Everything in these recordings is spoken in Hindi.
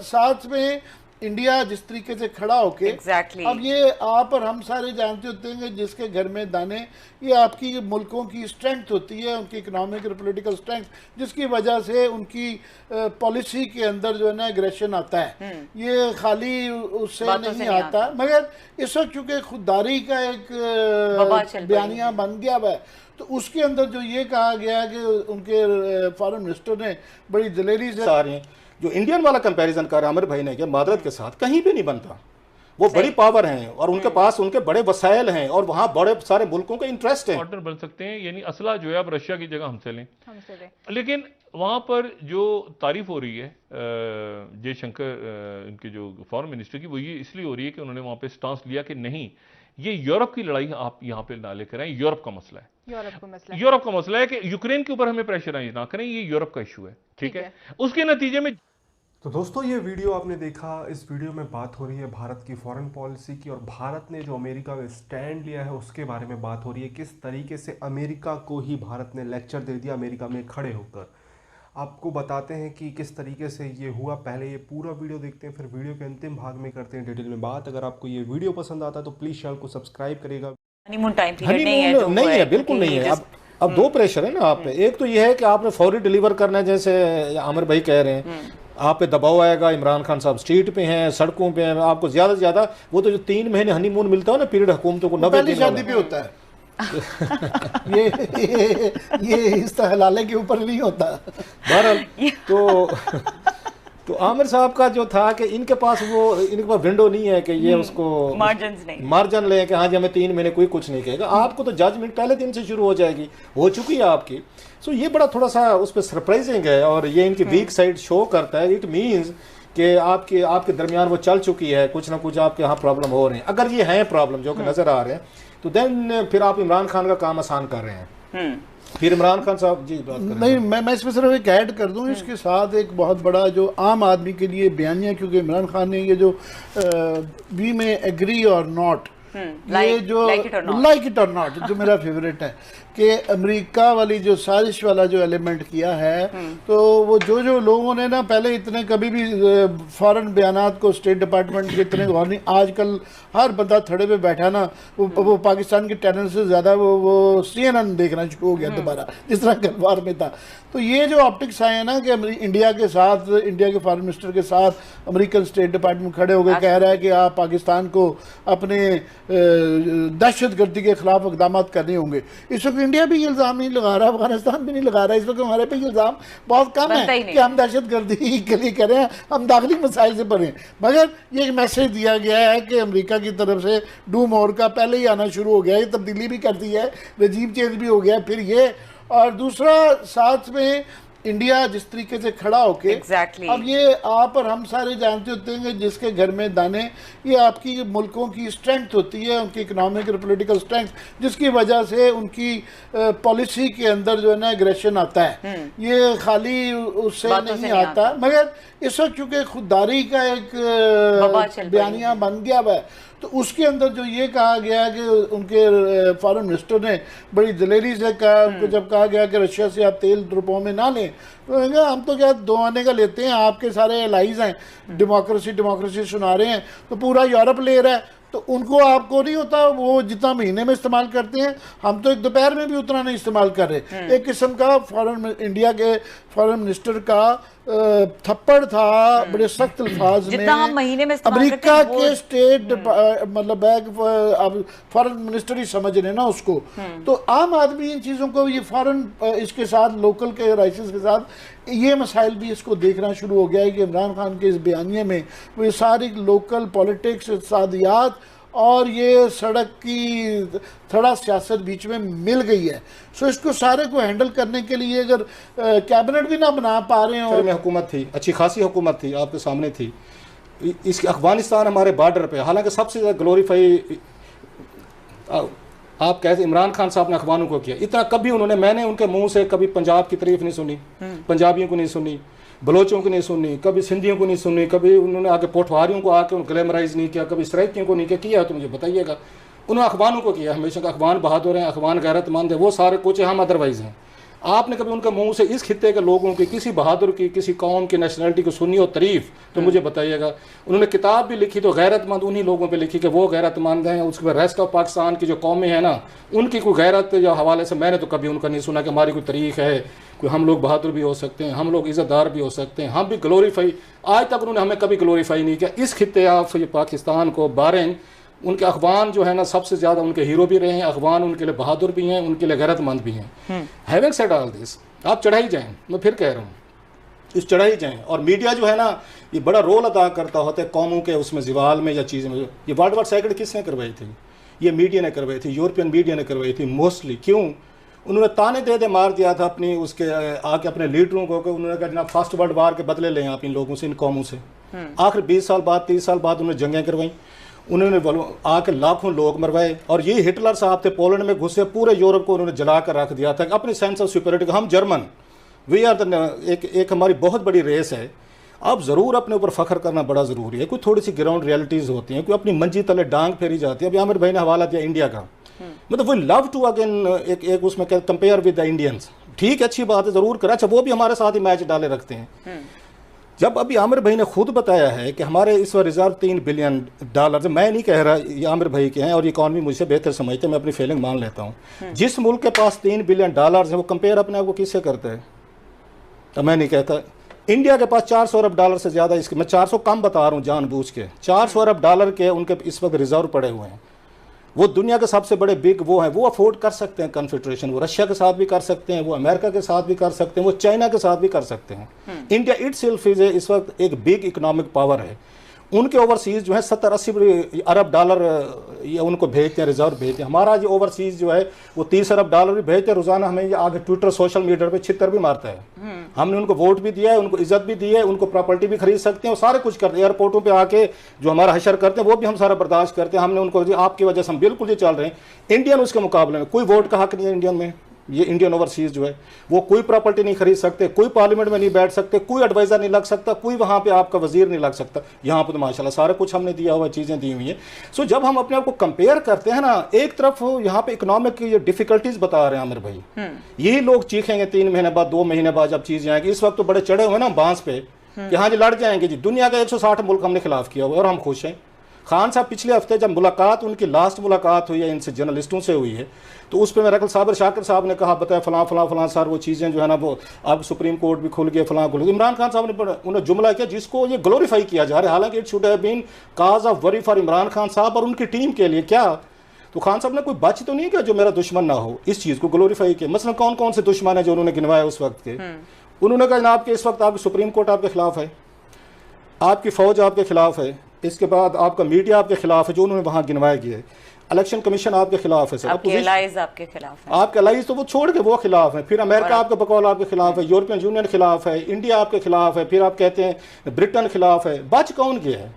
साथ में इंडिया जिस तरीके से खड़ा होके अब ये आप और हम सारे जानते होते हैं कि जिसके घर में दाने, ये आपकी मुल्कों की स्ट्रेंथ होती है, उनकी इकोनॉमिक और पॉलिटिकल स्ट्रेंथ, जिसकी वजह से उनकी पॉलिसी के अंदर जो है ना एग्रेशन आता है। ये खाली उससे नहीं आता, मगर इस वक्त चूंकि खुददारी का एक बयानिया बन गया हुआ है, तो उसके अंदर जो ये कहा गया है कि उनके फॉरेन मिनिस्टर ने बड़ी दिलेरी से जो इंडियन वाला कंपैरिजन कर आमिर भाई ने किया मादरत के साथ, कहीं पे नहीं बनता। वो बड़ी पावर हैं और उनके पास उनके बड़े वसाइल हैं और वहाँ बड़े सारे मुल्कों के इंटरेस्ट हैं। पार्टनर बन सकते हैं, यानी असला जो है आप रशिया की जगह हमसे लें। लेकिन वहाँ पर जो तारीफ हो रही है जयशंकर इनके जो फॉरेन मिनिस्टर की, वो ये इसलिए हो रही है कि उन्होंने वहाँ पे स्टांस लिया कि नहीं, ये यूरोप की लड़ाई आप यहाँ पे ना लेकर आए, यूरोप का मसला है, यूरोप का मसला है कि यूक्रेन के ऊपर हमें प्रेशराइज ना करें, ये यूरोप का इशू है, ठीक है। उसके नतीजे में तो दोस्तों ये वीडियो आपने देखा, इस वीडियो में बात हो रही है भारत की फॉरेन पॉलिसी की और भारत ने जो अमेरिका में स्टैंड लिया है उसके बारे में बात हो रही है। किस तरीके से अमेरिका को ही भारत ने लेक्चर दे दिया अमेरिका में खड़े होकर। आपको बताते हैं कि किस तरीके से ये हुआ। पहले ये पूरा वीडियो देखते हैं, फिर वीडियो के अंतिम भाग में करते हैं डिटेल में बात। अगर आपको ये वीडियो पसंद आता है तो प्लीज़ चैनल को सब्सक्राइब करिएगा। हनीमून टाइम पीरियड नहीं है, बिल्कुल नहीं है। अब दो प्रेशर है ना आप पे। एक तो ये है कि आपने फौरी डिलीवर करना है, जैसे आमिर भाई कह रहे हैं, आप पे दबाव आएगा। इमरान खान साहब स्ट्रीट पे हैं, सड़कों पे हैं, आपको ज्यादा से ज्यादा वो तो जो 3 महीने हनीमून मिलता है ना पीरियड हुकूमतों को, 90 दिन शादी पे होता है। ये इस हलाले के ऊपर नहीं होता। बहरहाल तो आमिर साहब का जो था कि इनके पास विंडो नहीं है कि ये उसको मार्जिन ले कि हाँ जी हमें 3 महीने कोई कुछ नहीं कहेगा। आपको तो जजमेंट पहले दिन से शुरू हो जाएगी, हो चुकी है आपकी। सो ये बड़ा थोड़ा सा उस पर सरप्राइजिंग है और ये इनकी वीक साइड शो करता है। इट मीन्स कि आपके दरमियान वो चल चुकी है, कुछ ना कुछ आपके यहाँ प्रॉब्लम हो रहे हैं। अगर ये हैं प्रॉब्लम जो कि नजर आ रहे हैं, तो देन फिर आप इमरान खान का काम आसान कर रहे हैं। फिर इमरान खान साहब जी बात करें। नहीं, मैं इसमें सिर्फ एक ऐड कर दूं, इसके साथ एक बहुत बड़ा जो आम आदमी के लिए बयानिया, क्योंकि इमरान खान ने ये जो वी में एग्री और नॉट, ये जो लाइक इट और नॉट जो मेरा फेवरेट है कि अमेरिका वाली जो साजिश वाला जो एलिमेंट किया है, तो वो जो लोगों ने ना पहले इतने कभी भी फॉरेन बयानात को स्टेट डिपार्टमेंट के इतने गौर नहीं, आजकल हर बंदा थड़े पे बैठा ना वो पाकिस्तान के टैलेंट से ज़्यादा वो CNN देखना शुरू हो गया दोबारा, जिस तरह गलवार में था। तो ये जो ऑप्टिक्स आए हैं ना कि इंडिया के साथ, इंडिया के फॉरेन मिनिस्टर के साथ अमेरिकन स्टेट डिपार्टमेंट खड़े हो गए, कह रहा है कि आप पाकिस्तान को अपने दहशतगर्दी के खिलाफ इकदाम करने होंगे। इस वक्त इंडिया भी इल्ज़ाम नहीं लगा रहा, अफगानिस्तान भी नहीं लगा रहा। इस वक्त हमारे पे इल्ज़ाम बहुत कम है कि हम दहशतगर्दी के लिए करें, हम दाखिली मसाइल से पढ़ें। मगर ये एक मैसेज दिया गया है कि अमेरिका की तरफ से डू मोर का पहले ही आना शुरू हो गया है, तब्दीली भी कर दी है, रजीम चेंज भी हो गया फिर ये। और दूसरा साथ में इंडिया जिस तरीके से खड़ा होके अब ये आप और हम सारे जानते होते हैं कि जिसके घर में दाने, ये आपकी मुल्कों की स्ट्रेंथ होती है, उनकी इकोनॉमिक और पॉलिटिकल स्ट्रेंथ, जिसकी वजह से उनकी पॉलिसी के अंदर जो है ना एग्रेशन आता है। ये खाली उससे नहीं आता, मगर इस वक्त चूंकि खुददारी का एक बयानिया बन गया हुआ है, तो उसके अंदर जो ये कहा गया कि उनके फॉरेन मिनिस्टर ने बड़ी दिलेरी से कहा, उनको जब कहा गया कि रशिया से आप तेल रुपयों में ना लें, तो हम तो क्या 2 आने का लेते हैं, आपके सारे एलाइज हैं, डेमोक्रेसी सुना रहे हैं, तो पूरा यूरोप ले रहा है, तो उनको आपको नहीं होता, वो जितना महीने में इस्तेमाल करते हैं, हम तो एक दोपहर में भी उतना नहीं इस्तेमाल कर रहे। एक किस्म का इंडिया के फॉरेन मिनिस्टर का थप्पड़ था बड़े सख्त अल्फाज में अमेरिका के स्टेट मतलब फॉरेन मिनिस्टर ही समझ रहे ना उसको। तो आम आदमी इन चीज़ों को, ये फॉरेन इसके साथ लोकल के राइसिस के साथ ये मसाइल भी इसको देखना शुरू हो गया है कि इमरान खान के इस बयानिए में वो सारी लोकल पॉलिटिक्स, इक़्तिसादियात और ये सड़क की थोड़ा सियासत बीच में मिल गई है। सो इसको सारे को हैंडल करने के लिए अगर कैबिनेट भी ना बना पा रहे हैं, में हुकूमत थी, अच्छी खासी हुकूमत थी, आपके सामने थी। इसके अफगानिस्तान हमारे बॉर्डर पे, हालांकि सबसे ज़्यादा ग्लोरीफाई आप कहते इमरान खान साहब ने अखबारों को किया, इतना कभी मैंने उनके मुंह से कभी पंजाब की तारीफ नहीं सुनी, पंजाबियों को नहीं सुनी, बलोचों को नहीं सुनी, कभी सिंधियों को नहीं सुनी, कभी उन्होंने आके पोठवारियों को आके ग्लैमराइज नहीं किया, कभी सराइकियों को नहीं किया तो मुझे बताइएगा। उन्होंने अखबानों को किया, हमेशा अखबान बहादुर हैं, अखबान गैरतमंद है, वो सारे कुछ हम अदरवाइज हैं। आपने कभी उनके मुंह से इस खित्ते के लोगों की, किसी बहादुर की, किसी कौम की नेशनलिटी को सुनी हो तारीफ, तो मुझे बताइएगा। उन्होंने किताब भी लिखी तो गैरतमंद उन्हीं लोगों पे लिखी कि वो गैरतमंद हैं। उसके बाद रेस्ट ऑफ पाकिस्तान की जो कौमें हैं ना, उनकी कोई गैरत या हवाले से मैंने तो कभी उनका नहीं सुना कि हमारी कोई तारीख है, कोई हम लोग बहादुर भी हो सकते हैं, हम लोग इज़्ज़तदार भी हो सकते हैं, हम भी ग्लोरीफाई। आज तक उन्होंने हमें कभी ग्लोरीफाई नहीं किया। इस खित्ते ऑफ ये पाकिस्तान को बारें उनके अखबान जो है ना सबसे ज़्यादा उनके हीरो भी रहे हैं, अखबान उनके लिए बहादुर भी हैं, उनके लिए गैरतमंद भी हैं। हैविंग सेड ऑल दिस, आप चढ़ाई जाएं, मैं फिर कह रहा हूँ इस चढ़ाई जाएं। और मीडिया जो है ना ये बड़ा रोल अदा करता होता है कौमों के उसमें ज़िवाल में या चीज़ में। ये वर्ल्ड वार सेकंड किसने करवाई थी? ये मीडिया ने करवाई थी, यूरोपियन मीडिया ने करवाई थी मोस्टली। क्यों? उन्होंने ताने दे मार दिया था अपनी उसके आके अपने लीडरों को कि उन्होंने कहा जनाब फर्स्ट वर्ल्ड वार के बदले लें आप इन लोगों से, इन कौमों से। आखिर 20 साल बाद 30 साल बाद उन्होंने जंगें करवाई, उन्होंने आके लाखों लोग मरवाए। और ये हिटलर साहब थे, पोलैंड में घुसे, पूरे यूरोप को उन्होंने जला कर रख दिया था अपनी सेंस ऑफ सुपीरियरिटी। हम जर्मन, वी आर द एक हमारी बहुत बड़ी रेस है। अब ज़रूर अपने ऊपर फ़ख्र करना बड़ा ज़रूरी है। कोई थोड़ी सी ग्राउंड रियलिटीज़ होती हैं, कोई अपनी मंजी तले डांग फेरी जाती है। अभी आमिर भाई ने हवाला दिया इंडिया का, मतलब वो लव टू अगेन एक उसमें कंपेयर विद द इंडियंस। ठीक है, अच्छी बात है, ज़रूर करें। अच्छा, वो भी हमारे साथ ही मैच डाले रखते हैं। जब अभी आमिर भाई ने खुद बताया है कि हमारे इस बार रिजर्व $3 बिलियन, मैं नहीं कह रहा, ये आमिर भाई के हैं और इकॉनमी मुझसे बेहतर समझते हैं, मैं अपनी फीलिंग मान लेता हूँ। जिस मुल्क के पास $3 बिलियन है वो कंपेयर अपने आप को किससे करता है? तो मैं नहीं कहता। इंडिया के पास $400 अरब से ज़्यादा, इसके मैं 400 कम बता रहा हूँ जानबूझ के, $400 अरब के उनके इस वक्त रिजर्व पड़े हुए हैं। वो दुनिया के सबसे बड़े बिग वो हैं, वो अफोर्ड कर सकते हैं कन्फेडरेशन। वो रशिया के साथ भी कर सकते हैं, वो अमेरिका के साथ भी कर सकते हैं, वो चाइना के साथ भी कर सकते हैं। इंडिया इटसेल्फ इस वक्त एक बिग इकोनॉमिक पावर है। उनके ओवरसीज़ जो है $70-80 अरब ये उनको भेजते हैं, रिजर्व भेजते हैं। हमारा जो ओवरसीज़ जो है वो $30 अरब भी भेजते हैं रोज़ाना। हमें ये आगे ट्विटर सोशल मीडिया पे छितर भी मारता है। हमने उनको वोट भी दिया है, उनको इज्जत भी दी है, उनको प्रॉपर्टी भी खरीद सकते हैं और सारे कुछ करते हैं। एयरपोर्टों पे आके जो हमारा हशर करते हैं वो भी हम सारा बर्दाश्त करते हैं। हमने उनको आपकी वजह से हम बिल्कुल ही चल रहे हैं। इंडियन उसके मुकाबले में कोई वोट का हक नहीं है इंडियन में। ये इंडियन ओवरसीज जो है वो कोई प्रॉपर्टी नहीं खरीद सकते, कोई पार्लियामेंट में नहीं बैठ सकते, कोई एडवाइजर नहीं लग सकता, कोई वहाँ पे आपका वजीर नहीं लग सकता। यहाँ पे तो माशाल्लाह सारा कुछ हमने दिया हुआ, चीज़ें दी हुई हैं। सो जब हम अपने आप को कंपेयर करते हैं ना, एक तरफ यहाँ पे इकोनॉमिक ये डिफिकल्टीज बता रहे हैं आमिर भाई, यही लोग चीखेंगे 3 महीने बाद 2 महीने बाद जब चीज़ें आएंगी। इस वक्त तो बड़े चढ़े हुए ना बांस पे कि हाँ जी लड़ जाएंगे जी। दुनिया का 160 मुल्क हमने खिलाफ किया हुआ और हम खुश हैं। खान साहब पिछले हफ्ते जब मुलाकात, उनकी लास्ट मुलाकात हुई है इनसे जर्नलिस्टों से हुई है, तो उस पर मेरा कल साबिर शाकिर साहब ने कहा बताया फलां फलां फलां सर वो चीज़ें जो है ना वो अब सुप्रीम कोर्ट भी खुल गया फलां खुल गया। इमरान खान साहब ने उन्हें जुमला किया जिसको ये ग्लोरीफाई किया जा रहा है, हालांकि it should have been cause of worry for Imran Khan sahab और उनकी टीम के लिए। क्या तो खान साहब ने कोई बात तो नहीं किया जो मेरा दुश्मन ना हो, इस चीज़ को ग्लोरीफाई किया। मसलन कौन कौन से दुश्मन है जो उन्होंने गिनवाया उस वक्त के? उन्होंने कहा जनाब कि इस वक्त आपकी सुप्रीम कोर्ट आपके खिलाफ है, आपकी फौज आपके खिलाफ है, इसके बाद आपका मीडिया आपके खिलाफ है जो उन्होंने वहां गिनवाया गया है, इलेक्शन कमीशन आपके खिलाफ है, सर आपके एलाइज आपके खिलाफ है, आपके एलाइज तो वो छोड़ के वो खिलाफ है, फिर अमेरिका आपके बकौल आपके खिलाफ है, यूरोपियन यूनियन खिलाफ है, इंडिया आपके खिलाफ है, फिर आप कहते हैं ब्रिटेन खिलाफ है। बच कौन गया है?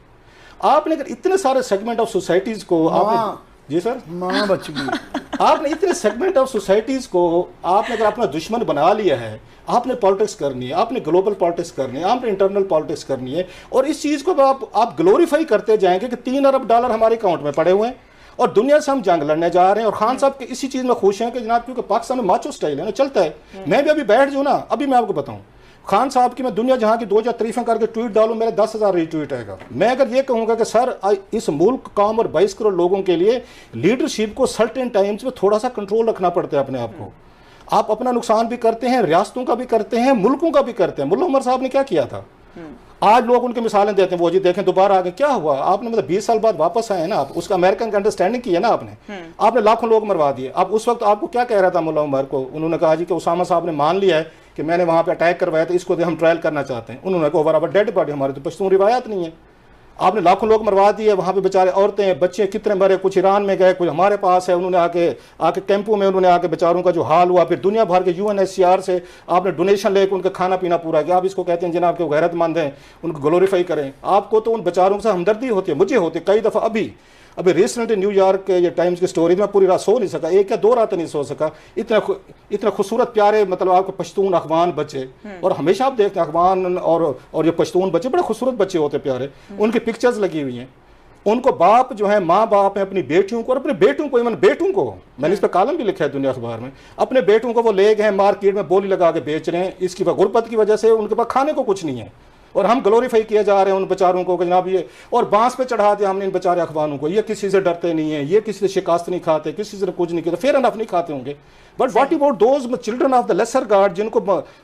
आपने अगर इतने सारे सेगमेंट ऑफ सोसाइटीज को आपने, जी सर मां बच गई, आपने इतने सेगमेंट ऑफ सोसाइटीज को आपने अगर अपना दुश्मन बना लिया है, आपने पॉलिटिक्स करनी है, आपने ग्लोबल पॉलिटिक्स करनी है, आपने इंटरनल पॉलिटिक्स करनी है, और इस चीज़ को आप ग्लोरीफाई करते जाएंगे कि $3 अरब हमारे अकाउंट में पड़े हुए हैं और दुनिया से हम जंग लड़ने जा रहे हैं। और खान साहब के इसी चीज़ में खुश हैं कि जनाब क्योंकि पाकिस्तान में माचो स्टाइल है ना, चलता है। मैं भी अभी बैठ जाऊँ ना, अभी मैं आपको बताऊँ खान साहब की मैं दुनिया जहाँ की 2000 तारीफें करके ट्वीट डालूं, मेरे 10,000 रीट्वीट आएगा। मैं अगर ये कहूँगा कि सर इस मुल्क कौम और 22 करोड़ लोगों के लिए लीडरशिप को सर्टेन टाइम्स में थोड़ा सा कंट्रोल रखना पड़ता है अपने आप को। आप अपना नुकसान भी करते हैं, रियासतों का भी करते हैं, मुल्कों का भी करते हैं। मुल्ला उमर साहब ने क्या किया था, आज लोग उनकी मिसालें देते हैं, वो जी देखें दोबारा आ गए, क्या हुआ? आपने मतलब 20 साल बाद वापस आए ना, आप उसका अमेरिकन की अंडरस्टैंडिंग की है ना आपने लाखों लोग मरवा दिए। अब उस वक्त आपको क्या कह रहा था मुल्ला उमर को? उन्होंने कहा जी कि उसामा साहब ने मान लिया है कि मैंने वहाँ पे अटैक करवाया था, इसको हम ट्रायल करना चाहते हैं। उन्होंने कहा ओवर डेड बॉडी, हमारे तो पश्तून रिवायत नहीं है। आपने लाखों लोग मरवा दिए, वहाँ पे बेचारे औरतें बच्चे कितने मरे, कुछ ईरान में गए, कुछ हमारे पास है। उन्होंने आके कैंपों में उन्होंने आके बेचारों का जो हाल हुआ, फिर दुनिया भर के UNHCR से आपने डोनेशन लेकर उनका खाना पीना पूरा किया। आप इसको कहते हैं जनाब के गैरतमंद हैं, उनको ग्लोरीफाई करें। आपको तो उन बेचारों से हमदर्दी होती है, मुझे होती है कई दफ़ा। अभी रिसेंट न्यूयॉर्क के ये टाइम्स की स्टोरी में पूरी रात सो नहीं सका, 1 या 2 रात नहीं सो सका। इतना खूबसूरत प्यारे मतलब आपके पश्तून अखबान बच्चे, और हमेशा आप देखते हैं अखबान और ये पश्तून बच्चे बड़े खूबसूरत बच्चे होते प्यारे, उनकी पिक्चर्स लगी हुई हैं। उनको बाप जो है, माँ बाप है, अपनी बेटियों को और अपने बेटों को, इवन बेटों को, मैंने इस पर कॉलम भी लिखा है दुनिया अखबार में, अपने बेटों को वो ले गए मार्केट में बोली लगा के बेच रहे हैं। इसकी गुर्बत की वजह से उनके पास खाने को कुछ नहीं है और हम ग्लोरीफाई किए जा रहे हैं उन बेचारों को, जनाब ये, और बांस पे चढ़ा दिया हमने इन बेचारे अखबारों को, ये किसी से डरते नहीं है, ये किसी से शिकायत नहीं खाते, किसी से कुछ नहीं करते, फेयर एनफ नहीं खाते होंगे। But what about those children of the lesser guard, जिनको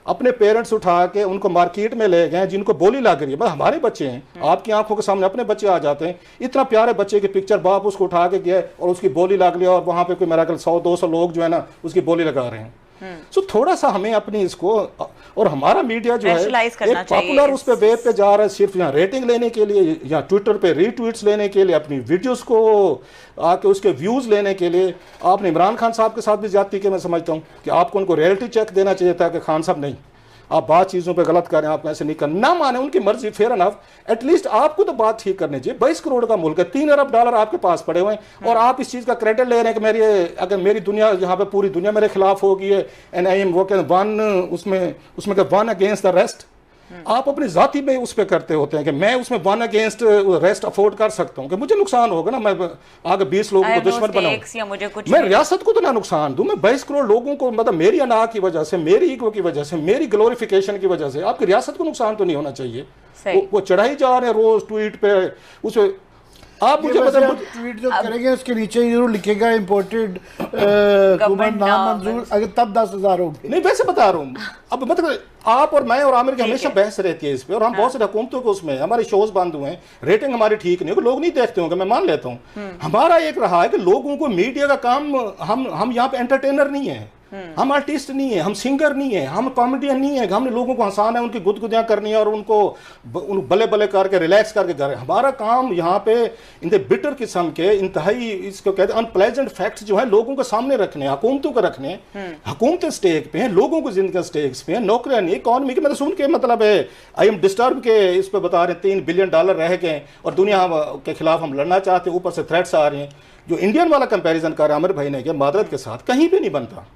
अपने पेरेंट्स उठा के उनको मार्केट में ले गए, जिनको बोली लग रही है, बस हमारे बच्चे हैं, आपकी आंखों के सामने अपने बच्चे आ जाते हैं, इतना प्यारे बच्चे की पिक्चर, बाप उसको उठा के गया और उसकी बोली लग लिया और वहां पे कोई मेरा 100-200 लोग जो है ना उसकी बोली लगा रहे हैं। सो थोड़ा सा हमें अपनी इसको, और हमारा मीडिया जो है एक पॉपुलर उस पे वेब पे जा रहा है सिर्फ यहाँ रेटिंग लेने के लिए या ट्विटर पे रीट्वीट्स लेने के लिए, अपनी वीडियोस को आके उसके व्यूज लेने के लिए। आपने इमरान खान साहब के साथ भी ज्यादती की, मैं समझता हूँ कि आपको उनको रियलिटी चेक देना चाहिए था कि खान साहब नहीं, आप बात चीज़ों पे गलत करें, आप ऐसे नहीं करें, ना माने उनकी मर्जी, फेयर एनफ, एटलीस्ट आपको तो बात ठीक करनी चाहिए। 22 करोड़ का मुल्क है, $3 अरब आपके पास पड़े हुए हैं और आप इस चीज़ का क्रेडिट ले रहे हैं कि अगर मेरी दुनिया यहाँ पे पूरी दुनिया मेरे खिलाफ होगी है एंड आई एम वन, उसमें वन अगेंस्ट द रेस्ट। आप अपनी जाति में उस पर करते होते हैं कि मैं उसमें वन अगेंस्ट रेस्ट अफोर्ड कर सकता हूं कि मुझे नुकसान होगा ना, मैं आगे 20 लोगों को दुश्मन बनाऊं, मैं रियासत को तो ना नुकसान दूं, मैं 22 करोड़ लोगों को, मतलब मेरी अना की वजह से, मेरी ईगो की वजह से, मेरी ग्लोरिफिकेशन की वजह से आपकी रियासत को नुकसान तो नहीं होना चाहिए। वो चढ़ाई जा रहे हैं रोज ट्वीट पे, उस आप मुझे बताएं, ट्वीट जो करेंगे उसके नीचे जरूर लिखेगा इम्पोर्टेड नाम मंजूर, अगर तब 10,000 होंगे। नहीं वैसे बता रहा हूँ, अब मतलब आप और मैं और आमिर की हमेशा बहस रहती है इस पे, और हम बहुत सारी हुकूमतों को उसमें हमारे शोज बंद हुए हैं, रेटिंग हमारी ठीक नहीं है, लोग नहीं देखते होंगे, मैं मान लेता हूँ। हमारा एक रहा है कि लोगों को मीडिया का काम, हम यहाँ पे एंटरटेनर नहीं है, हम आर्टिस्ट नहीं है, हम सिंगर नहीं है, हम कॉमेडियन नहीं है, हमने लोगों को हंसाना है, उनकी गुदगुदियां करनी है और उनको बले बले करके रिलैक्स करके कर। हमारा काम यहाँ पे इन बिटर किस्म के इंतहाई, इसको कहते हैं अनप्लेजेंट फैक्ट्स जो है लोगों के सामने रखने, हुकूमतों को रखने, हुकूमतें स्टेक पे हैं, लोगों को जिंदगी स्टेक्स पे हैं, नौकरियां नहीं, इकॉनमी के मतलब सुन के मतलब है आई एम डिस्टर्ब के इस पे बता रहे हैं $3 बिलियन रह गए और दुनिया के खिलाफ हम लड़ना चाहते हैं, ऊपर से थ्रेट्स आ रहे हैं। जो इंडियन वाला कंपेरिजन कर रहा है आमिर भाई ने, मादरत के साथ कहीं भी नहीं बनता।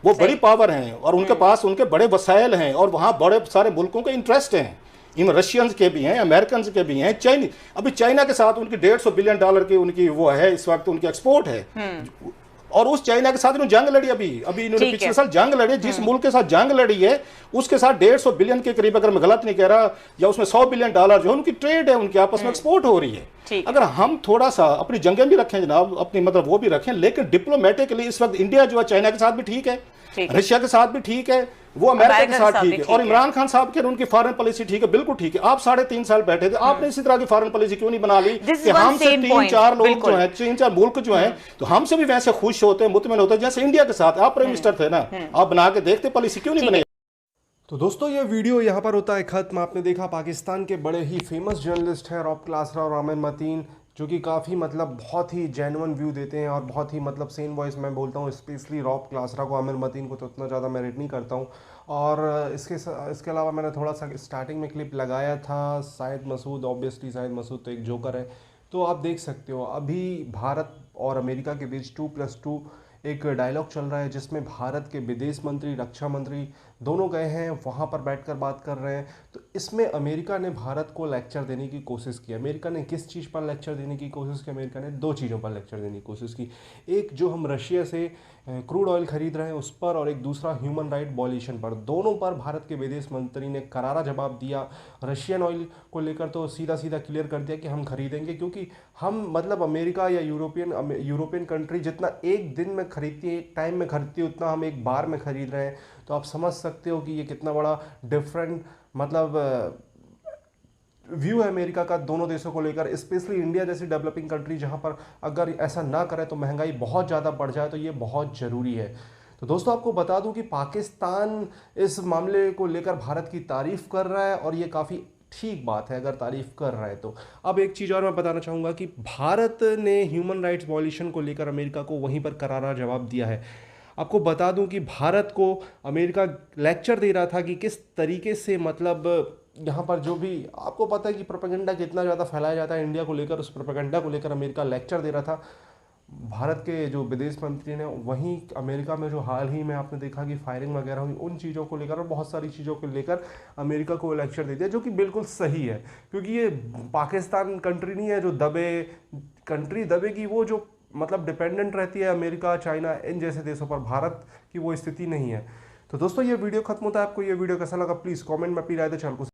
वो बड़ी पावर हैं और उनके पास उनके बड़े वसाइल हैं और वहाँ बड़े सारे मुल्कों के इंटरेस्ट हैं, इवन रशियंस के भी हैं, अमेरिकन के भी हैं, अभी चाइना के साथ उनकी $150 बिलियन की उनकी वो है, इस वक्त उनकी एक्सपोर्ट है और उस चाइना के साथ इन्होंने जंग लड़ी, अभी इन्होंने पिछले साल जंग लड़ी, जिस मुल्क के साथ जंग लड़ी है उसके साथ $150 बिलियन के करीब, अगर मैं गलत नहीं कह रहा, या उसमें $100 बिलियन जो है उनकी ट्रेड है, उनके आपस में एक्सपोर्ट हो रही है। अगर हम थोड़ा सा अपनी जंगें भी रखें जनाब, अपनी मतलब वो भी रखें, लेकिन डिप्लोमेटिकली इस वक्त इंडिया जो है चाइना के साथ भी ठीक है, रशिया के साथ भी ठीक है, वो अमेरिका के साथ ठीक है, और इमरान खान साहब के उनकी फॉरेन पॉलिसी ठीक है, बिल्कुल ठीक है। आप 3.5 साल बैठे थे, आपने इसी तरह की फॉरेन पॉलिसी क्यों नहीं बना ली कि हमसे 3-4 लोग जो हैं, 3-4 मुल्क जो हैं, तो हमसे भी वैसे खुश होते हैं, मुतमिन होते हैं जैसे इंडिया के साथ आप प्राइम मिनिस्टर थे ना, आप बना के देखते, पॉलिसी क्यों नहीं बने। तो दोस्तों ये वीडियो यहाँ पर होता है खत्म। आपने देखा पाकिस्तान के बड़े ही फेमस जर्नलिस्ट हैं रॉब क्लासरा और आमिर मतीन, जो कि काफ़ी मतलब बहुत ही जेन्युइन व्यू देते हैं और बहुत ही मतलब सेम वॉइस मैं बोलता हूँ, स्पेशली रॉब क्लासरा को, आमिर मतीन को तो उतना ज़्यादा मैं रेट नहीं करता हूँ। और इसके अलावा मैंने थोड़ा सा स्टार्टिंग में क्लिप लगाया था, शाहिद मसूद, ऑब्वियसली शाहिद मसूद तो एक जोकर है, तो आप देख सकते हो अभी भारत और अमेरिका के बीच 2+2 एक डायलॉग चल रहा है, जिसमें भारत के विदेश मंत्री, रक्षा मंत्री दोनों गए हैं, वहाँ पर बैठकर बात कर रहे हैं। तो इसमें अमेरिका ने भारत को लेक्चर देने की कोशिश की। अमेरिका ने किस चीज़ पर लेक्चर देने की कोशिश की? अमेरिका ने 2 चीज़ों पर लेक्चर देने की कोशिश की। एक जो हम रशिया से क्रूड ऑयल खरीद रहे हैं उस पर, और एक दूसरा ह्यूमन राइट वॉल्यूशन पर। दोनों पर भारत के विदेश मंत्री ने करारा जवाब दिया। रशियन ऑयल को लेकर तो सीधा सीधा क्लियर कर दिया कि हम खरीदेंगे, क्योंकि हम मतलब अमेरिका या यूरोपियन कंट्री जितना एक दिन में खरीदती है, एक टाइम में खरीदती है, उतना हम एक बार में खरीद रहे हैं। तो आप समझ सकते हो कि ये कितना बड़ा डिफरेंट मतलब व्यू है अमेरिका का दोनों देशों को लेकर, स्पेशली इंडिया जैसी डेवलपिंग कंट्री जहां पर अगर ऐसा ना करें तो महंगाई बहुत ज़्यादा बढ़ जाए, तो ये बहुत ज़रूरी है। तो दोस्तों आपको बता दूं कि पाकिस्तान इस मामले को लेकर भारत की तारीफ़ कर रहा है, और ये काफ़ी ठीक बात है अगर तारीफ़ कर रहा है तो। अब एक चीज़ और मैं बताना चाहूँगा कि भारत ने ह्यूमन राइट्स वॉल्यूशन को लेकर अमेरिका को वहीं पर करारा जवाब दिया है। आपको बता दूं कि भारत को अमेरिका लेक्चर दे रहा था कि किस तरीके से मतलब यहाँ पर जो भी आपको पता है कि प्रोपेगेंडा कितना ज़्यादा फैलाया जाता है इंडिया को लेकर, उस प्रोपेगेंडा को लेकर अमेरिका लेक्चर दे रहा था। भारत के जो विदेश मंत्री ने वहीं अमेरिका में जो हाल ही में आपने देखा कि फायरिंग वगैरह हुई, उन चीज़ों को लेकर और बहुत सारी चीज़ों को लेकर अमेरिका को लेक्चर दे दिया, जो कि बिल्कुल सही है, क्योंकि ये पाकिस्तान कंट्री नहीं है जो कंट्री दबेगी, वो जो मतलब डिपेंडेंट रहती है अमेरिका, चाइना, इन जैसे देशों पर। भारत की वो स्थिति नहीं है। तो दोस्तों ये वीडियो खत्म होता है। आपको ये वीडियो कैसा लगा प्लीज़ कमेंट में अपनी राय दें। चैनल को